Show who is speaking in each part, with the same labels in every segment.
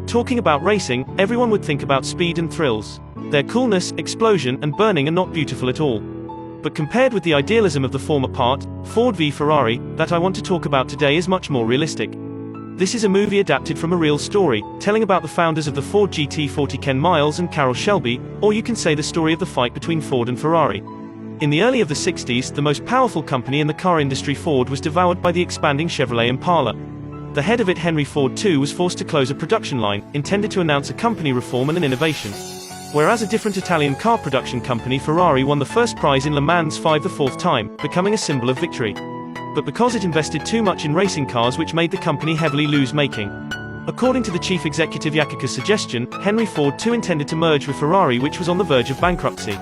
Speaker 1: Talking about racing, everyone would think about speed and thrills. Their coolness, explosion, and burning are not beautiful at all. But compared with the idealism of the former part, Ford v Ferrari, that I want to talk about today is much more realistic. This is a movie adapted from a real story, telling about the founders of the Ford GT40 Ken Miles and Carroll Shelby, or you can say the story of the fight between Ford and Ferrari. In the early of the 60s, the most powerful company in the car industry, Ford, was devoured by the expanding Chevrolet Impala. The head of it, Henry Ford II, was forced to close a production line, intended to announce a company reform and an innovation. Whereas a different Italian car production company, Ferrari, won the first prize in Le Mans 5 the fourth time, becoming a symbol of victory. But because it invested too much in racing cars, which made the company heavily lose-making. According to the chief executive Yakica's suggestion, Henry Ford II intended to merge with Ferrari, which was on the verge of bankruptcy.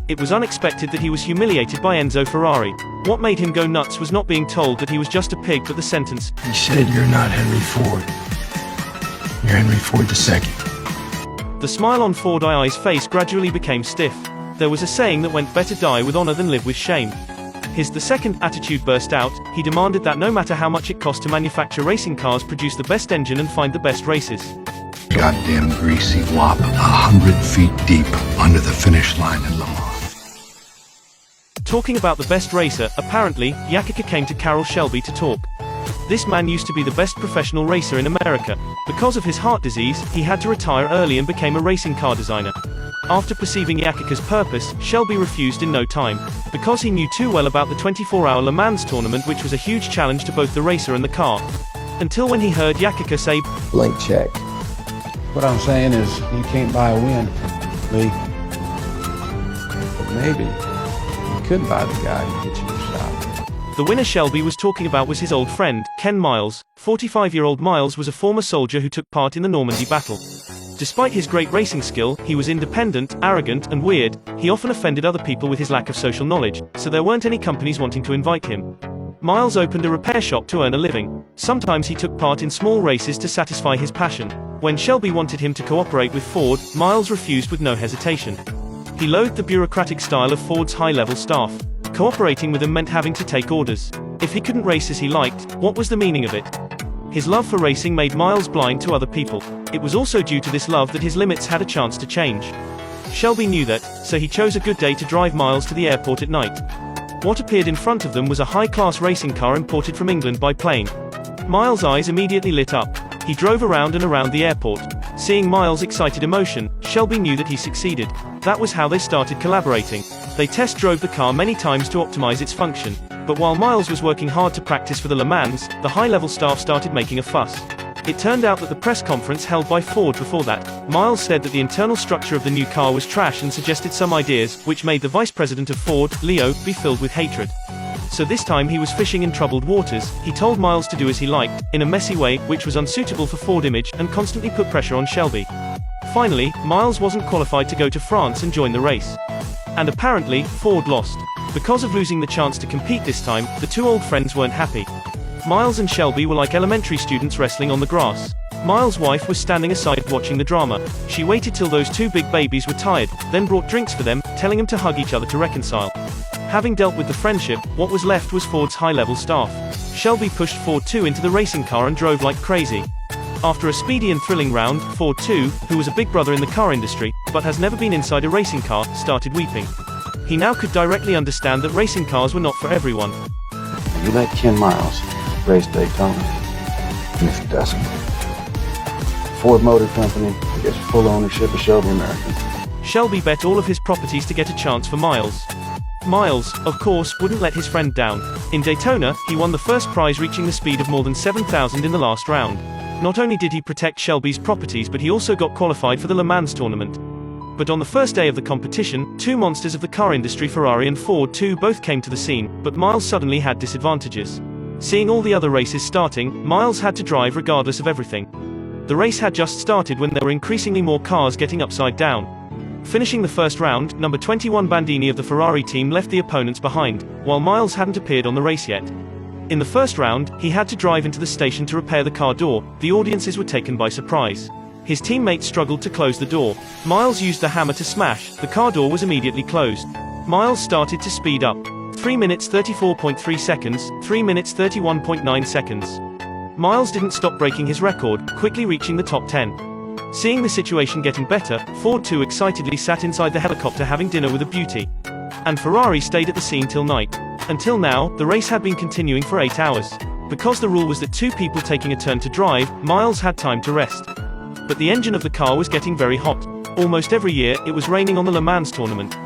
Speaker 1: It was unexpected that he was humiliated by Enzo Ferrari. What made him go nuts was not being told that he was just a pig, but the sentence,
Speaker 2: "He said you're not Henry Ford. You're Henry Ford II."
Speaker 1: The smile on Ford II's face gradually became stiff. There was a saying that went, "Better die with honor than live with shame." His "the second" attitude burst out. He demanded that no matter how much it cost to manufacture racing cars, produce the best engine and find the best races.
Speaker 2: Goddamn greasy wop, 100 feet deep under the finish line in Le Mans.
Speaker 1: Talking about the best racer, apparently, Yakica came to Carroll Shelby to talk. This man used to be the best professional racer in America. Because of his heart disease, he had to retire early and became a racing car designer. After perceiving Yakica's purpose, Shelby refused in no time, because he knew too well about the 24-hour Le Mans tournament, which was a huge challenge to both the racer and the car. Until when he heard Yakica say,
Speaker 3: "Blank check."
Speaker 4: What I'm saying is, you can't buy a win, Lee. But maybe you could buy the guy who gets you a shot.
Speaker 1: The winner Shelby was talking about was his old friend, Ken Miles. 45-year-old Miles was a former soldier who took part in the Normandy battle. Despite his great racing skill, he was independent, arrogant, and weird. He often offended other people with his lack of social knowledge, so there weren't any companies wanting to invite him. Miles opened a repair shop to earn a living. Sometimes he took part in small races to satisfy his passion. When Shelby wanted him to cooperate with Ford, Miles refused with no hesitation. He loathed the bureaucratic style of Ford's high-level staff. Cooperating with them meant having to take orders. If he couldn't race as he liked, what was the meaning of it? His love for racing made Miles blind to other people. It was also due to this love that his limits had a chance to change. Shelby knew that, so he chose a good day to drive Miles to the airport at night. What appeared in front of them was a high-class racing car imported from England by plane. Miles' eyes immediately lit up. He drove around and around the airport. Seeing Miles' excited emotion, Shelby knew that he succeeded. That was how they started collaborating. They test drove the car many times to optimize its function. But while Miles was working hard to practice for the Le Mans, the high-level staff started making a fuss. It turned out that the press conference held by Ford before that, Miles said that the internal structure of the new car was trash and suggested some ideas, which made the vice president of Ford, Leo, be filled with hatred. So this time he was fishing in troubled waters. He told Miles to do as he liked, in a messy way, which was unsuitable for Ford image, and constantly put pressure on Shelby. Finally, Miles wasn't qualified to go to France and join the race. And apparently, Ford lost. Because of losing the chance to compete this time, the two old friends weren't happy. Miles and Shelby were like elementary students wrestling on the grass. Miles' wife was standing aside watching the drama. She waited till those two big babies were tired, then brought drinks for them, telling them to hug each other to reconcile. Having dealt with the friendship, what was left was Ford's high-level staff. Shelby pushed Ford II into the racing car and drove like crazy. After a speedy and thrilling round, Ford II, who was a big brother in the car industry, but has never been inside a racing car, started weeping. He now could directly understand that racing cars were not for everyone.
Speaker 4: You let Ken Miles race Daytona, and if he doesn't, Ford Motor Company gets full ownership of Shelby American.
Speaker 1: Shelby bet all of his properties to get a chance for Miles. Miles, of course, wouldn't let his friend down. In Daytona, he won the first prize, reaching the speed of more than 7,000 in the last round. Not only did he protect Shelby's properties, but he also got qualified for the Le Mans tournament. But on the first day of the competition, two monsters of the car industry, Ferrari and Ford II, both came to the scene, but Miles suddenly had disadvantages. Seeing all the other races starting, Miles had to drive regardless of everything. The race had just started when there were increasingly more cars getting upside down. Finishing the first round, number 21 Bandini of the Ferrari team left the opponents behind, while Miles hadn't appeared on the race yet. In the first round, he had to drive into the station to repair the car door. The audiences were taken by surprise. His teammates struggled to close the door. Miles used the hammer to smash. The car door was immediately closed. Miles started to speed up. 3 minutes 34.3 seconds, 3 minutes 31.9 seconds. Miles didn't stop breaking his record, quickly reaching the top 10. Seeing the situation getting better, Ford too excitedly sat inside the helicopter having dinner with a beauty. And Ferrari stayed at the scene till night. Until now, the race had been continuing for 8 hours. Because the rule was that 2 people taking a turn to drive, Miles had time to rest. But the engine of the car was getting very hot. Almost every year, it was raining on the Le Mans tournament.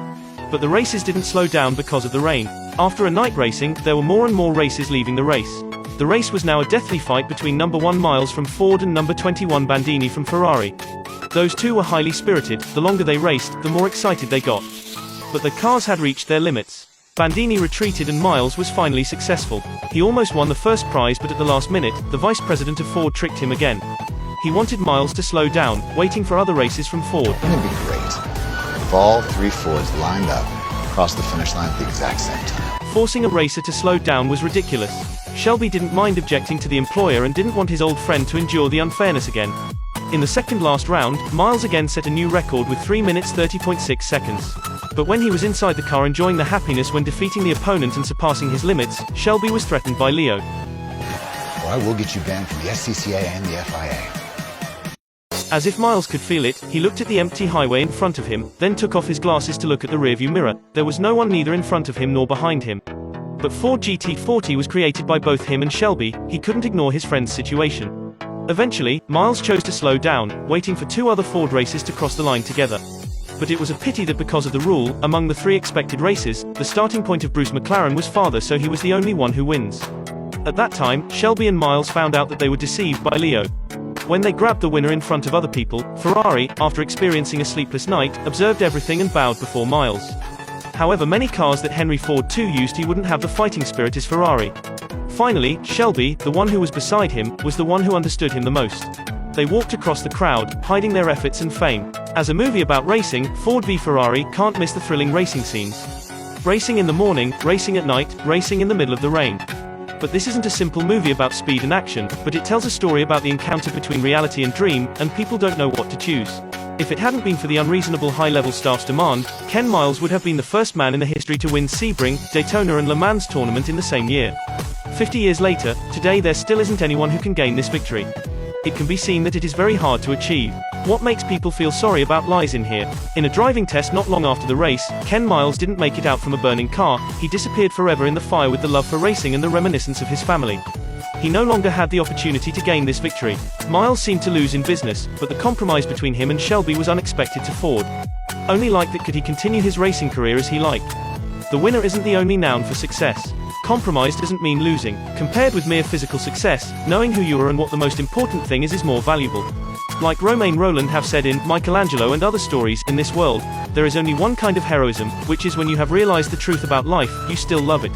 Speaker 1: But the races didn't slow down because of the rain. After a night racing, there were more and more races leaving the race. The race was now a deathly fight between number 1 Miles from Ford and number 21 Bandini from Ferrari. Those two were highly spirited. The longer they raced, the more excited they got. But the cars had reached their limits. Bandini retreated and Miles was finally successful. He almost won the first prize, but at the last minute, the vice president of Ford tricked him again. He wanted Miles to slow down, waiting for other races from Ford.
Speaker 3: Wouldn't it be great if all 3 Fords lined up across the finish line at the exact same time?
Speaker 1: Forcing a racer to slow down was ridiculous. Shelby didn't mind objecting to the employer and didn't want his old friend to endure the unfairness again. In the second last round, Miles again set a new record with 3 minutes 30.6 seconds. But when he was inside the car enjoying the happiness when defeating the opponent and surpassing his limits, Shelby was threatened by Leo.
Speaker 3: Or I will get you banned from the SCCA and the FIA.
Speaker 1: As if Miles could feel it, he looked at the empty highway in front of him, then took off his glasses to look at the rearview mirror. There was no one neither in front of him nor behind him. But Ford GT40 was created by both him and Shelby. He couldn't ignore his friend's situation. Eventually, Miles chose to slow down, waiting for 2 other Ford races to cross the line together. But it was a pity that because of the rule, among the 3 expected races, the starting point of Bruce McLaren was farther, so he was the only one who wins. At that time, Shelby and Miles found out that they were deceived by Leo. When they grabbed the winner in front of other people, Ferrari, after experiencing a sleepless night, observed everything and bowed before Miles. However, many cars that Henry Ford II used, he wouldn't have the fighting spirit as Ferrari. Finally, Shelby, the one who was beside him, was the one who understood him the most. They walked across the crowd, hiding their efforts and fame. As a movie about racing, Ford v Ferrari can't miss the thrilling racing scenes. Racing in the morning, racing at night, racing in the middle of the rain. But this isn't a simple movie about speed and action, but it tells a story about the encounter between reality and dream, and people don't know what to choose. If it hadn't been for the unreasonable high-level staff's demand, Ken Miles would have been the first man in the history to win Sebring, Daytona and Le Mans tournament in the same year. 50 years later, today there still isn't anyone who can gain this victory. It can be seen that it is very hard to achieve. What makes people feel sorry about lies in here. In a driving test not long after the race, Ken Miles didn't make it out from a burning car. He disappeared forever in the fire with the love for racing and the reminiscence of his family. He no longer had the opportunity to gain this victory. Miles seemed to lose in business, but the compromise between him and Shelby was unexpected to Ford. Only like that could he continue his racing career as he liked. The winner isn't the only noun for success. Compromise doesn't mean losing. Compared with mere physical success, knowing who you are and what the most important thing is more valuable. Like Romain Rolland have said in Michelangelo and other stories, in this world, there is only one kind of heroism, which is when you have realized the truth about life, you still love it.